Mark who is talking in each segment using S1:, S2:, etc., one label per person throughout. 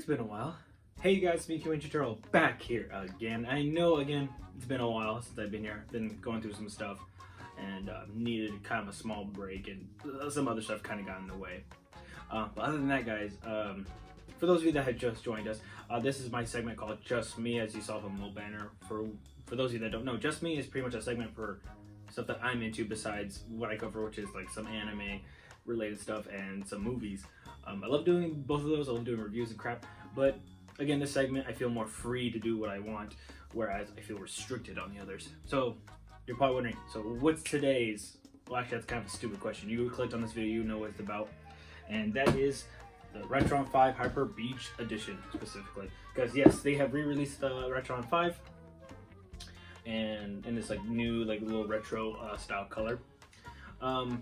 S1: been a while. Hey guys, me Kimochi Turtle back here again. I know again it's been a while since I've been here. Been going through some stuff and needed kind of a small break, and some other stuff kind of got in the way. But other than that, guys, for those of you that had just joined us, this is my segment called Just Me, as you saw from the little banner. For those of you that don't know, Just Me is pretty much a segment for stuff that I'm into besides what I cover, which is like some anime related stuff and some movies. I love doing both of those. I love doing reviews and crap, but again, this segment I feel more free to do what I want, whereas I feel restricted on the others. So you're probably wondering, so what's today's? Well, actually, that's kind of a stupid question. You clicked on this video, you know what it's about, and that is the Retron 5 Hyper Beach Edition specifically. Because yes, they have re-released the Retron 5, and in this like new like little retro style color.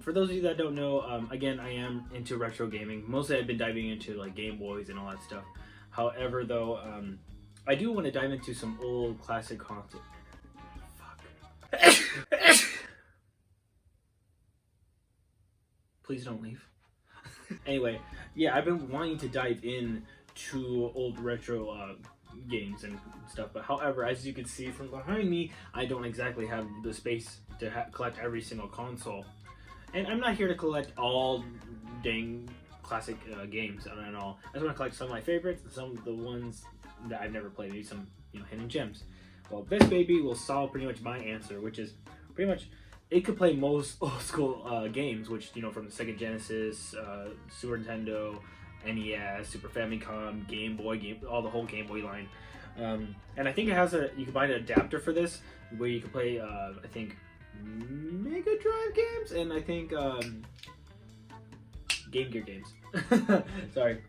S1: For those of you that don't know, again, I am into retro gaming. Mostly I've been diving into like Game Boys and all that stuff. However, though, I do want to dive into some old classic consoles. Fuck. Please don't leave. Anyway, yeah, I've been wanting to dive in to old retro games and stuff. But however, as you can see from behind me, I don't exactly have the space to collect every single console. And I'm not here to collect all dang classic games and all. I just want to collect some of my favorites and some of the ones that I've never played, maybe some hidden gems. Well, this baby will solve pretty much my answer, which is pretty much it could play most old school games, which from the Sega Genesis, Super Nintendo, NES, Super Famicom, Game Boy, all the whole Game Boy line. And I think it has you can buy an adapter for this where you can play I think Mega Drive games and I think Game Gear games. Sorry.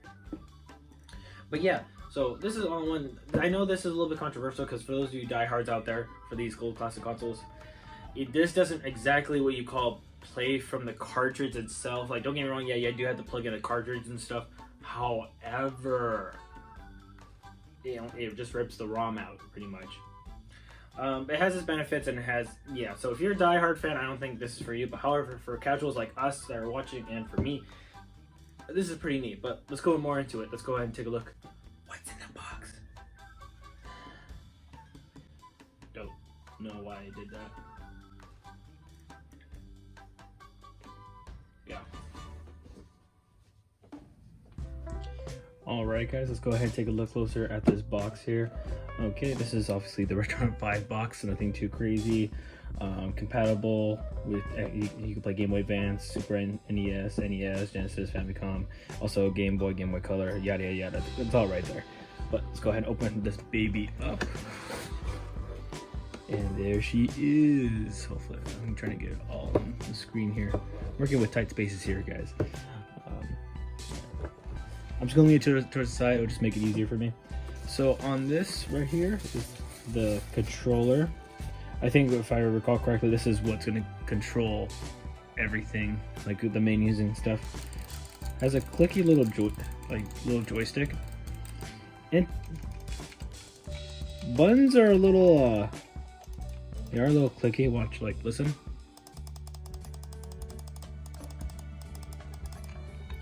S1: But yeah, so this is all one. I know this is a little bit controversial because for those of you diehards out there for these old classic consoles, this doesn't exactly what you call play from the cartridge itself. Like, don't get me wrong, yeah, you do have to plug in a cartridge and stuff. However, it just rips the ROM out pretty much. It has its benefits and it has, yeah, so if you're a diehard fan, I don't think this is for you. But however, for casuals like us that are watching and for me, this is pretty neat. But let's go more into it. Let's go ahead and take a look. What's in the box? Don't know why I did that. Yeah. Alright guys, let's go ahead and take a look closer at this box here. Okay, this is obviously the Retron 5 box, nothing too crazy. Compatible with, you can play Game Boy Advance, Super NES, Genesis, Famicom, also Game Boy Color, yada yada, it's all right there. But let's go ahead and open this baby up. And there she is. Hopefully, I'm trying to get it all on the screen here. I'm working with tight spaces here, guys. I'm just going to lean it towards the side, it'll just make it easier for me. So on this right here is the controller. I think if I recall correctly, this is what's going to control everything, like the menus and stuff. Has a clicky little joystick, and buttons are a little they are a little clicky. Watch, like, listen.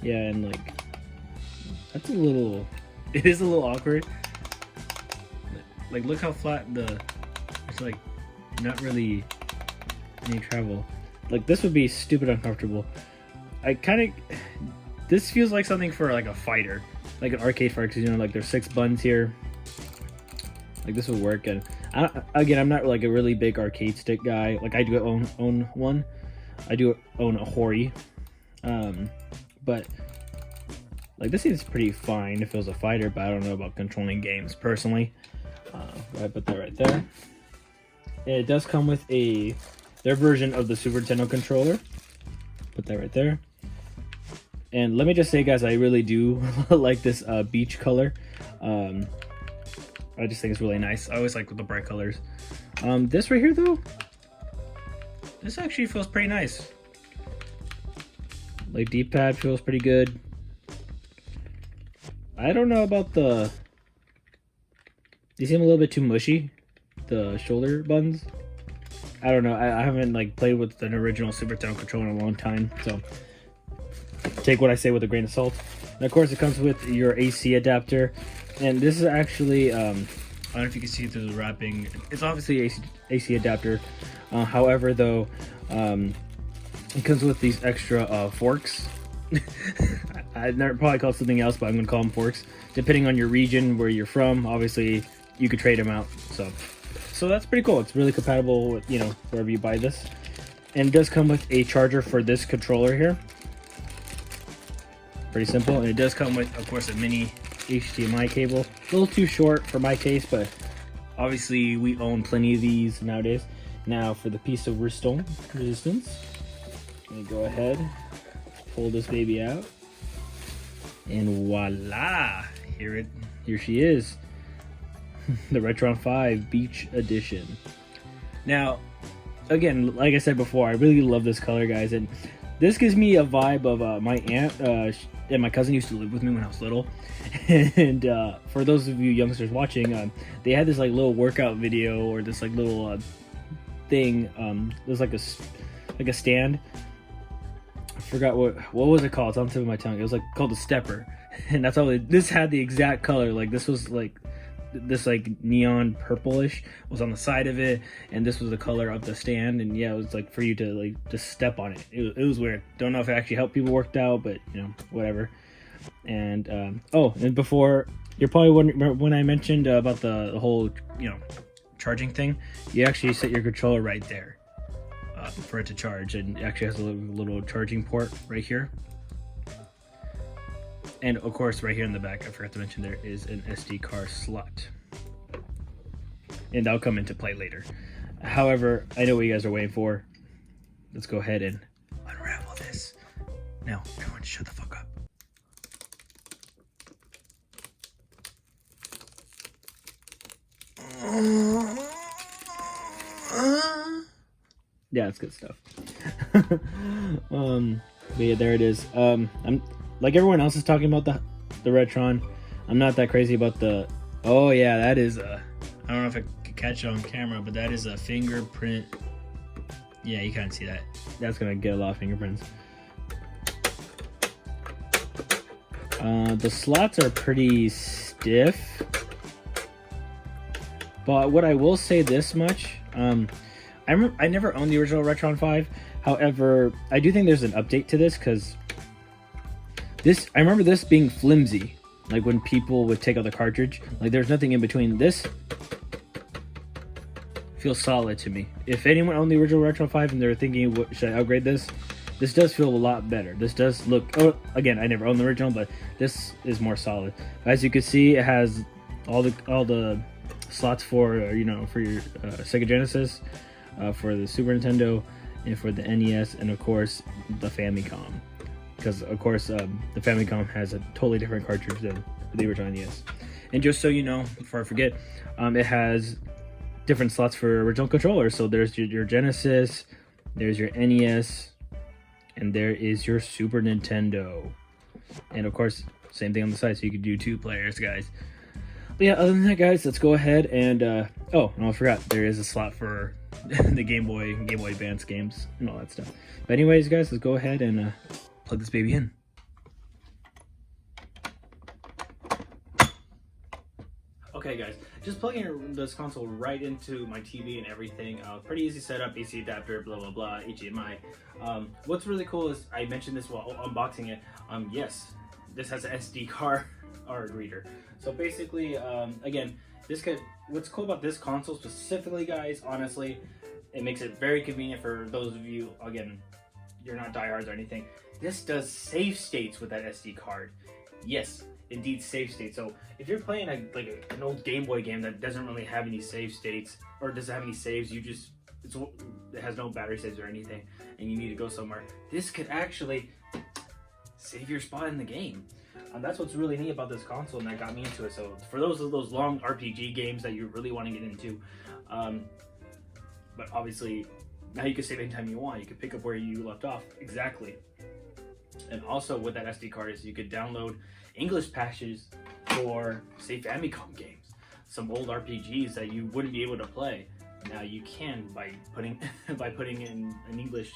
S1: Yeah, and like that's it is a little awkward. Like, look how flat it's like not really any travel. Like, this would be stupid uncomfortable. This feels like something for like a fighter, like an arcade fighter, because like there's 6 buttons here. Like, this would work. And again, I'm not like a really big arcade stick guy. Like, I do own one. I do own a Hori, but like, this seems pretty fine if it was a fighter, but I don't know about controlling games personally. I put that right there. And it does come with their version of the Super Nintendo controller. Put that right there. And let me just say, guys, I really do like this beach color. I just think it's really nice. I always like the bright colors. This right here, though, this actually feels pretty nice. Like, D-pad feels pretty good. I don't know about they seem a little bit too mushy, the shoulder buttons. I don't know, I haven't like played with an original Super Nintendo controller in a long time, so take what I say with a grain of salt. And of course, it comes with your AC adapter, and this is actually I don't know if you can see through the wrapping. It's obviously AC adapter. However, though, it comes with these extra forks. I'd never probably call it something else, but I'm gonna call them forks. Depending on your region where you're from, obviously you could trade them out. So that's pretty cool. It's really compatible with, you know, wherever you buy this. And it does come with a charger for this controller here. Pretty simple. And it does come with, of course, a mini HDMI cable. A little too short for my case, but obviously we own plenty of these nowadays. Now for the piece of resistance, let me go ahead, pull this baby out, and voila! Here she is. The Retron 5 Beach Edition. Now, again, like I said before, I really love this color, guys, and this gives me a vibe of my aunt and my cousin used to live with me when I was little. And for those of you youngsters watching, they had this like little workout video, or this like little thing. It was like a stand. I forgot what was it called. It's on the tip of my tongue. It was like called a stepper, and that's all. This had the exact color. Like this was like this like neon purplish was on the side of it, and this was the color of the stand. And yeah, it was like for you to like just step on it. It was weird. Don't know if it actually helped people worked out, but you know, whatever. And oh, and before, you're probably wondering when I mentioned about the whole, you know, charging thing, you actually set your controller right there for it to charge, and it actually has a little charging port right here. And of course, right here in the back, I forgot to mention, there is an SD card slot, and that'll come into play later. However, I know what you guys are waiting for. Let's go ahead and unravel this. Now, everyone, shut the fuck up. Yeah, it's good stuff. But yeah, there it is. I'm like everyone else is talking about the Retron. I'm not that crazy about the. Oh yeah, that is a. I don't know if I could catch it on camera, but that is a fingerprint. Yeah, you can't see that. That's gonna get a lot of fingerprints. The slots are pretty stiff, but what I will say this much, I never owned the original Retron 5. However, I do think there's an update to this, because I remember this being flimsy, like when people would take out the cartridge, like there's nothing in between. This feels solid to me. If anyone owned the original Retron 5 and they're thinking, should I upgrade this? This does feel a lot better. This does look, oh, again, I never owned the original, but this is more solid. As you can see, it has all the slots for, you know, for your Sega Genesis, for the Super Nintendo, and for the NES, and of course the Famicom, because of course the Famicom has a totally different cartridge than the original NES. And just so you know, before I forget, it has different slots for original controllers. So there's your Genesis, there's your NES, and there is your Super Nintendo, and of course same thing on the side, so you could do 2 players, guys. But yeah, other than that, guys, let's go ahead and oh, no, I forgot, there is a slot for the Game Boy Advance games and all that stuff. But anyways, guys, let's go ahead and plug this baby in. Okay, guys, just plugging this console right into my TV and everything. Pretty easy setup, AC adapter, blah blah blah, HDMI. What's really cool is, I mentioned this while unboxing it. Yes, this has an SD card reader. So basically, again, what's cool about this console specifically, guys, honestly, it makes it very convenient for those of you, again, you're not diehards or anything. This does save states with that SD card. Yes, indeed, save states. So if you're playing an old Game Boy game that doesn't really have any save states, or doesn't have any saves, it has no battery saves or anything, and you need to go somewhere, this could actually save your spot in the game. That's what's really neat about this console, and that got me into it. So for those long RPG games that you really want to get into, but obviously now you can save anytime you want. You can pick up where you left off. Exactly. And also with that SD card is you could download English patches for, say, Famicom games, some old RPGs that you wouldn't be able to play. Now you can by putting in an English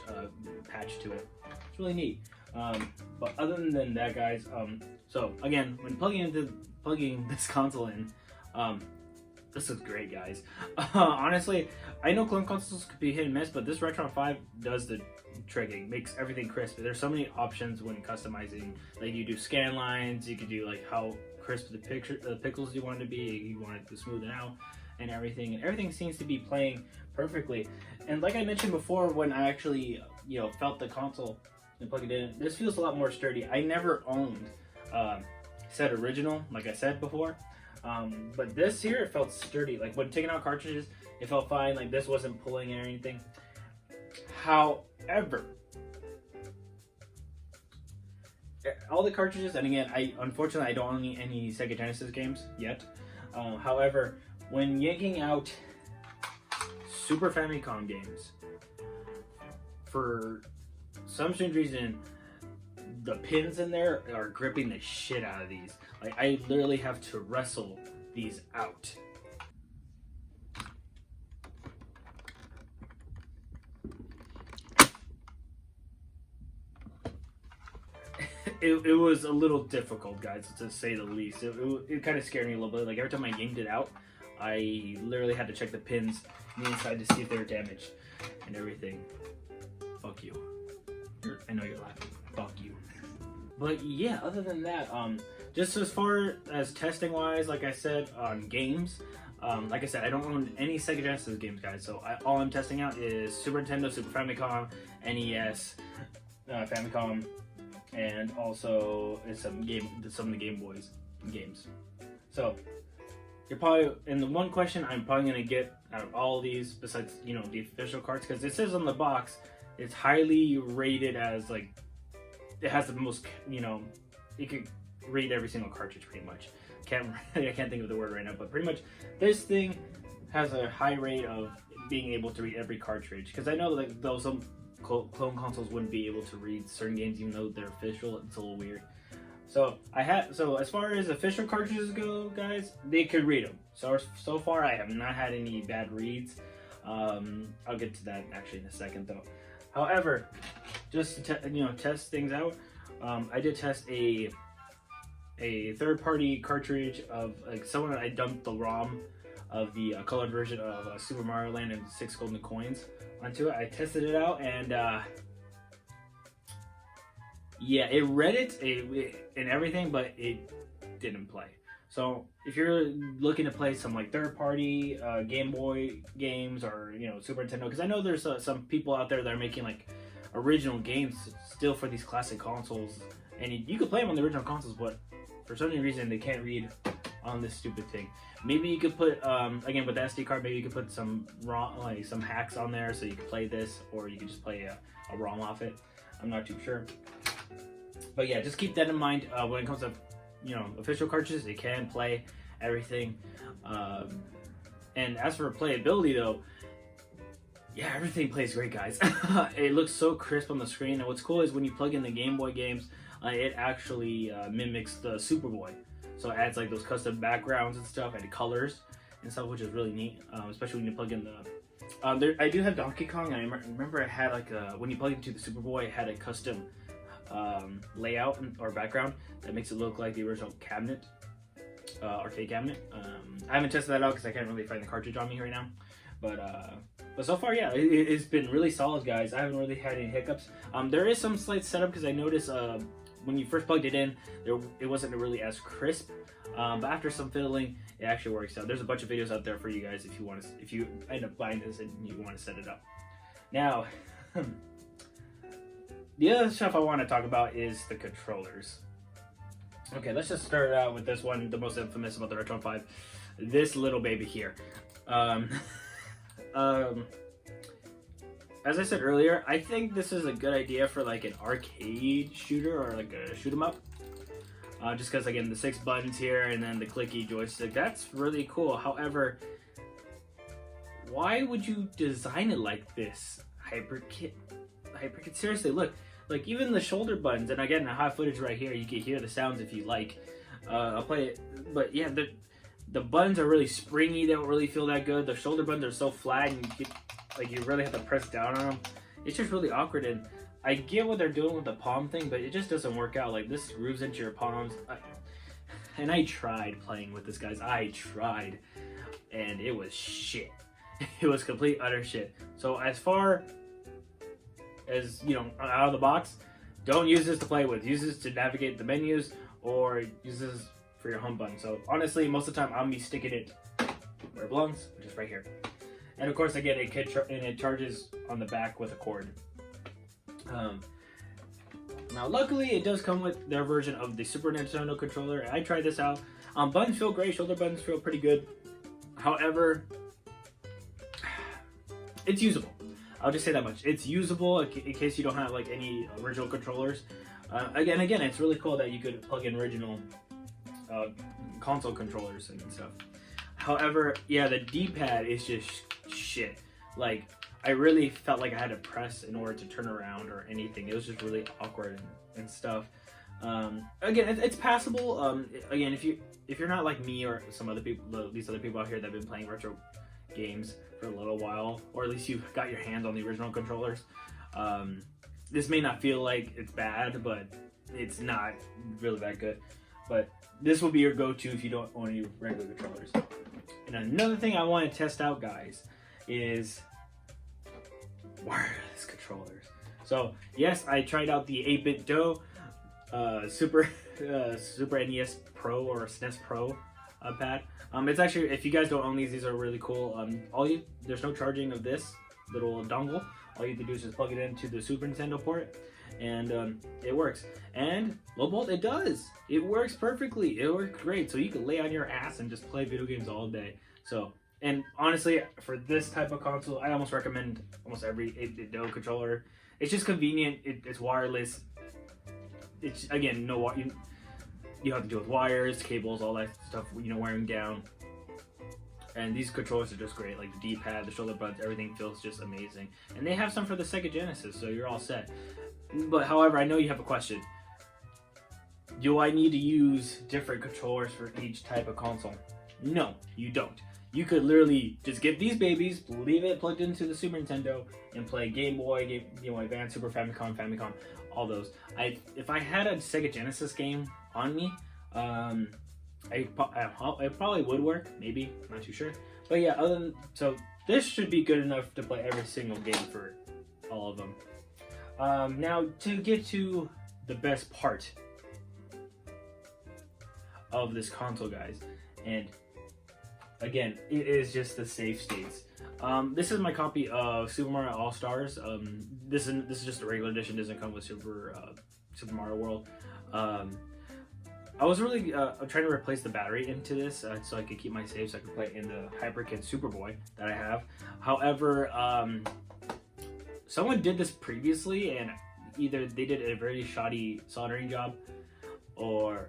S1: patch to it. It's really neat. But other than that, guys, so again, when plugging this console in, this is great, guys. Honestly, I know clone consoles could be hit and miss, but this Retron 5 does the trick. It makes everything crisp. There's so many options when customizing. Like, you do scan lines, you could do like how crisp the pixels you want it to be, you want it to smoothen out and everything. And everything seems to be playing perfectly. And like I mentioned before, when I actually, felt the console and plugged it in, this feels a lot more sturdy. I never owned said original, like I said before. But this here, it felt sturdy. Like when taking out cartridges, it felt fine. Like this wasn't pulling or anything. However, all the cartridges, and again, unfortunately I don't own any Sega Genesis games yet. However, when yanking out Super Famicom games, for some strange reason, the pins in there are gripping the shit out of these. Like, I literally have to wrestle these out. It was a little difficult, guys, to say the least. It kind of scared me a little bit. Like, every time I yanked it out, I literally had to check the pins on the inside to see if they were damaged and everything. Fuck you. I know you're laughing. Fuck you. But yeah, other than that, just as far as testing wise, like I said, on games, like I said, I don't own any Sega Genesis games, guys. So all I'm testing out is Super Nintendo, Super Famicom, NES, Famicom, and also some of the Game Boys games. So you're probably, and the one question I'm probably gonna get out of all of these, besides the official cards, because it says on the box it's highly rated as, like, it has the most, you could read every single cartridge pretty much. I can't think of the word right now, but pretty much this thing has a high rate of being able to read every cartridge. Because I know, like, though some clone consoles wouldn't be able to read certain games even though they're official, it's a little weird. So as far as official cartridges go, guys, they could read them. So far I have not had any bad reads. I'll get to that actually in a second though. However, just to test things out, I did test a third-party cartridge of, like, someone. I dumped the ROM of the colored version of Super Mario Land and 6 Golden Coins onto it. I tested it out, and yeah, it read it and everything, but it didn't play. So if you're looking to play some, like, third-party Game Boy games or Super Nintendo, because I know there's some people out there that are making, like, original games still for these classic consoles, and you could play them on the original consoles, but for some reason they can't read on this stupid thing. Maybe you could put again with the SD card, maybe you could put some some hacks on there so you could play this, or you could just play a ROM off it. I'm not too sure, but yeah, just keep that in mind when it comes to official cartridges. They can play everything, and as for playability though, yeah, everything plays great, guys. It looks so crisp on the screen, and what's cool is when you plug in the Game Boy games, it actually mimics the Superboy. So it adds, like, those custom backgrounds and stuff and colors and stuff, which is really neat, especially when you plug in the... I do have Donkey Kong, and I remember it had, like, when you plug into the Superboy, it had a custom layout or background that makes it look like the original cabinet, arcade cabinet. I haven't tested that out because I can't really find the cartridge on me right now. But so far, yeah, it's been really solid, guys. I haven't really had any hiccups. There is some slight setup because I noticed when you first plugged it in, it wasn't really as crisp. But after some fiddling, it actually works out. There's a bunch of videos out there for you guys if you end up buying this and you want to set it up. Now, the other stuff I want to talk about is the controllers. Okay, let's just start out with this one, the most infamous about the Retron 5. This little baby here. As I said earlier, I think this is a good idea for, like, an arcade shooter or, like, a shoot 'em up. Just because, again, the 6 buttons here and then the clicky joystick, that's really cool. However, why would you design it like this? Hyperkin, seriously, look. Like, even the shoulder buttons, and again, I have footage right here. You can hear the sounds if you like. I'll play it. But yeah, the buttons are really springy. They don't really feel that good. The shoulder buttons are so flat, and you really have to press down on them. It's just really awkward. And I get what they're doing with the palm thing, but it just doesn't work out. Like, this grooves into your palms. And I tried playing with this, guys. I tried. And it was shit. It was complete utter shit. So as far as, you know, out of the box, don't use this to play with. Use this to navigate the menus, or use this for your home button. So honestly, most of the time, I'm be sticking it where it belongs, which is right here. And of course, again, it charges on the back with a cord. Now, luckily, it does come with their version of the Super Nintendo controller. I tried this out. Buttons feel great. Shoulder buttons feel pretty good. However, it's usable. I'll just say that much. It's usable in case you don't have like any original controllers. Again, it's really cool that you could plug in original console controllers and stuff. However, yeah, the D-pad is just shit. Like, I really felt like I had to press in order to turn around or anything. It was just really awkward and stuff. Again, it's passable. Again, if you're not like me or some other people, these other people out here that have been playing retro games for a little while, or at least you've got your hands on the original controllers, this may not feel like it's bad, but it's not really that good. But this will be your go-to if you don't own any regular controllers. And another thing I want to test out, guys, is wireless controllers. So yes, I tried out the 8-bit Do Super NES Pro or SNES Pro pad. It's actually, if you guys don't own these are really cool. There's no charging of this little dongle. All you have to do is just plug it into the Super Nintendo port, and it works. And low bolt, it does. It works perfectly. It works great. So you can lay on your ass and just play video games all day. So, and honestly, for this type of console, I almost recommend almost every 8-bit Do controller. It's just convenient. It's wireless. It's, again, you have to deal with wires, cables, all that stuff, you know, wearing down. And these controllers are just great. Like the D-pad, the shoulder buttons, everything feels just amazing. And they have some for the Sega Genesis, so you're all set. But however, I know you have a question. Do I need to use different controllers for each type of console? No, you don't. You could literally just get these babies, leave it plugged into the Super Nintendo, and play Game Boy, Game Boy Advance, Super Famicom, all those. If I had a Sega Genesis game on me, it probably would work. Maybe, I'm not too sure. But yeah, so this should be good enough to play every single game for all of them. Now to get to the best part of this console, guys, and again, it is just the save states. This is my copy of Super Mario All Stars. This is just a regular edition. Doesn't come with Super Mario World. I was really trying to replace the battery into this so I could keep my saves, so I could play in the Hyperkin Superboy that I have. However, someone did this previously, and either they did a very shoddy soldering job,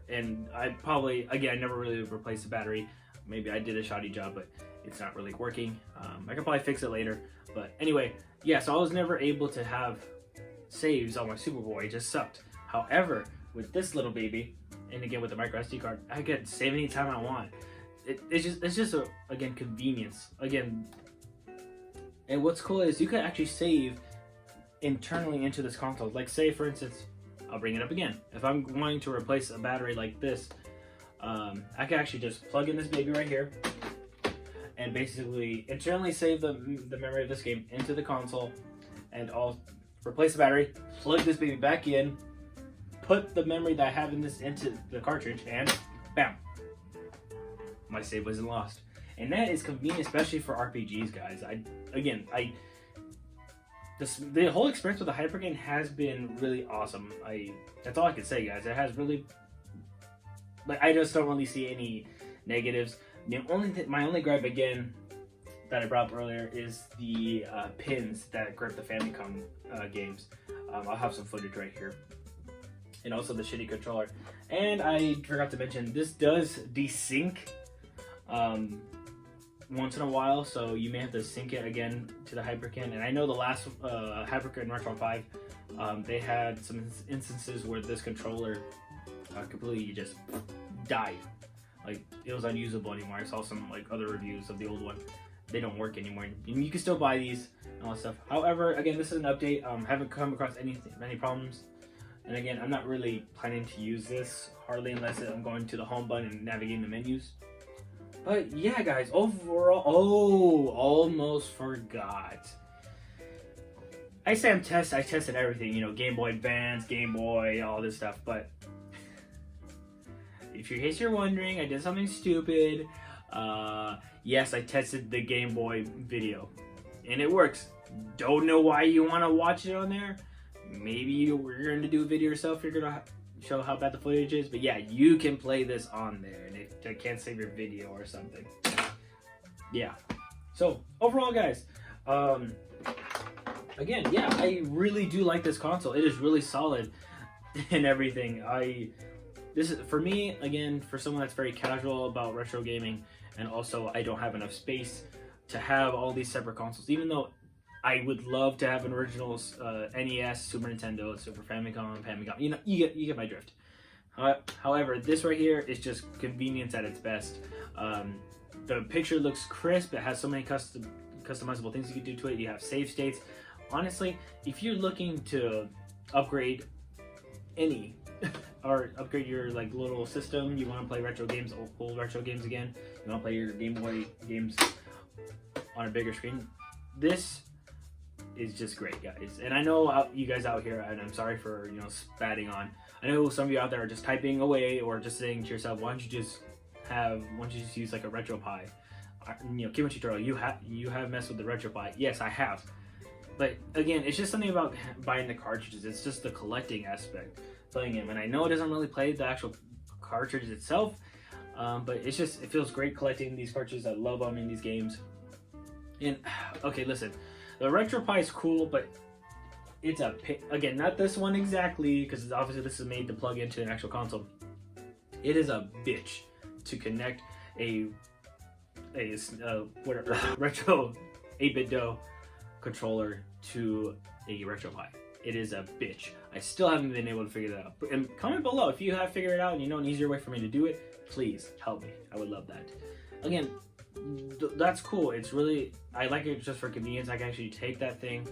S1: and I probably, again, I never really replaced the battery. Maybe I did a shoddy job, but it's not really working. I could probably fix it later. But anyway, yeah, so I was never able to have saves on my Superboy. It just sucked. However, with this little baby, and again with the micro SD card, I could save anytime I want. It's just again, convenience. Again, and what's cool is you could actually save internally into this console. Like, say for instance, I'll bring it up again. If I'm wanting to replace a battery like this, I can actually just plug in this baby right here and basically internally save the memory of this game into the console, and I'll replace the battery, plug this baby back in, put the memory that I have in this into the cartridge, and bam, my save wasn't lost. And that is convenient, especially for RPGs, guys. The whole experience with the Hyperkin has been really awesome. That's all I can say, guys. It has really, like, I just don't really see any negatives. My only gripe, again, that I brought up earlier is the pins that grip the Famicom games. I'll have some footage right here. And also the shitty controller. And I forgot to mention, this does desync once in a while, so you may have to sync it again to the Hyperkin. And I know the last Hyperkin Retron 5, they had some instances where this controller completely just died. Like, it was unusable anymore. I saw some like other reviews of the old one. They don't work anymore. And you can still buy these. and all that stuff. However, again, this is an update. Haven't come across any problems. And again, I'm not really planning to use this hardly unless I'm going to the home button and navigating the menus. But yeah, guys, overall, almost forgot. I tested everything, you know, Game Boy Advance, Game Boy, all this stuff. But in case you're wondering, I did something stupid. Yes, I tested the Game Boy video, and it works. Don't know why you want to watch it on there. Maybe you're going to do a video yourself. You're going to show how bad the footage is. But yeah, you can play this on there, and it can't save your video or something. Yeah. So overall, guys, again, yeah, I really do like this console. It is really solid and everything. This is, for me, again, for someone that's very casual about retro gaming, and also I don't have enough space to have all these separate consoles, even though I would love to have an original NES, Super Nintendo, Super Famicom, you know, you get my drift. However, this right here is just convenience at its best. The picture looks crisp. It has so many customizable things you can do to it. You have save states. Honestly, if you're looking to upgrade any or upgrade your like little system, you want to play retro games, old retro games again, you want to play your Game Boy games on a bigger screen, this is just great, guys. And I know you guys out here, and I'm sorry for, you know, spatting on. I know some of you out there are just typing away or just saying to yourself, why don't you just use like a RetroPie? You know, Kimochi, you have messed with the RetroPie. Yes, I have. But again, it's just something about buying the cartridges. It's just the collecting aspect, playing them. And I know it doesn't really play the actual cartridge itself, but it feels great collecting these cartridges. I love them in these games. And okay, listen, the RetroPie is cool, but it's again, not this one exactly, because obviously this is made to plug into an actual console. It is a bitch to connect a retro 8-bit DOE controller to a RetroPie. It is a bitch. I still haven't been able to figure that out. And comment below if you have figured it out and you know an easier way for me to do it. Please help me. I would love that. Again, that's cool. It's really, I like it just for convenience. I can actually take that thing,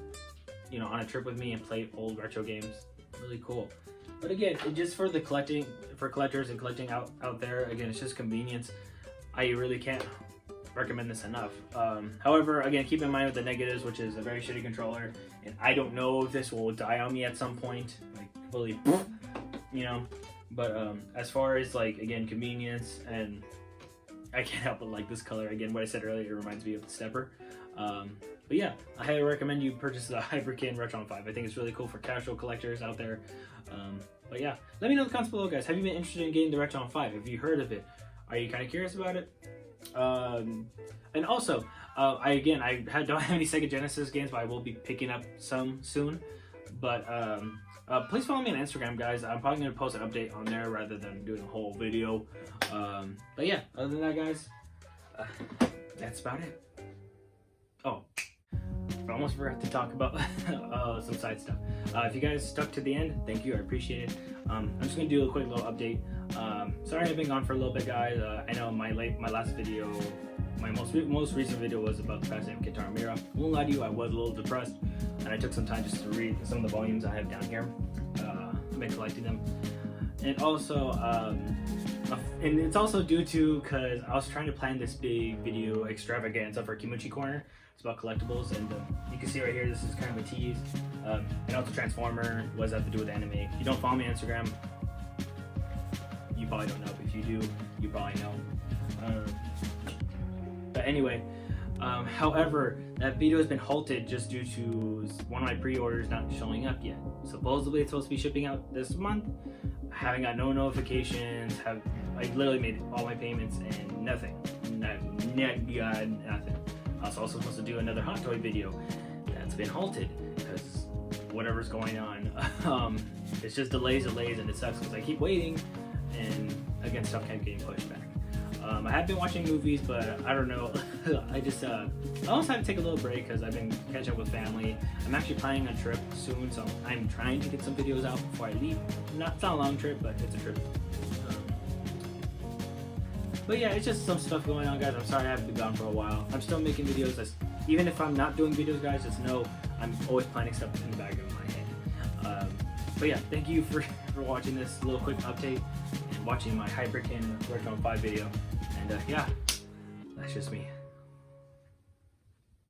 S1: you know, on a trip with me and play old retro games. Really cool. But again, just for the collectors and collecting out there, again, it's just convenience. I really can't recommend this enough. However, again, keep in mind with the negatives, which is a very shitty controller, and I don't know if this will die on me at some point, like completely, you know. But as far as like, again, convenience, and I can't help but like this color. Again, what I said earlier, it reminds me of the Stepper. But yeah, I highly recommend you purchase the Hyperkin Retron 5. I think it's really cool for casual collectors out there. But yeah, let me know in the comments below, guys. Have you been interested in getting the Retron 5? Have you heard of it? Are you kind of curious about it? And also, I don't have any Sega Genesis games, but I will be picking up some soon. But please follow me on Instagram, guys. I'm probably going to post an update on there rather than doing a whole video. But yeah, other than that, guys, that's about it. Oh, I almost forgot to talk about some side stuff. If you guys stuck to the end, thank you. I appreciate it. I'm just going to do a quick little update. Sorry I've been gone for a little bit, guys. I know my last video, my most recent video was about the passing of Guitar Mira. I won't lie to you, I was a little depressed, and I took some time just to read some of the volumes I have down here. I've been collecting them. And also, and it's also due to, because I was trying to plan this big video extravaganza for Kimochi Corner. It's about collectibles, and you can see right here, this is kind of a tease. And also Transformer, what does that have to do with anime? If you don't follow me on Instagram, you probably don't know. If you do, you probably know. But anyway, however, that video has been halted just due to one of my pre-orders not showing up yet. Supposedly it's supposed to be shipping out this month. I haven't got no notifications. I literally made all my payments and nothing. Nothing. I was also supposed to do another Hot Toy video. That's been halted because whatever's going on. It's just delays, and it sucks because I keep waiting, and again, stuff kept getting pushed back. I have been watching movies, but I don't know. I also have to take a little break because I've been catching up with family. I'm actually planning a trip soon, so I'm trying to get some videos out before I leave. It's not a long trip, but it's a trip. But yeah, it's just some stuff going on, guys. I'm sorry I haven't been gone for a while. I'm still making videos. even if I'm not doing videos, guys, just know I'm always planning stuff in the back of my head. But yeah, thank you for watching this little quick update and watching my Hyperkin Retron 5 video. And yeah, that's just me.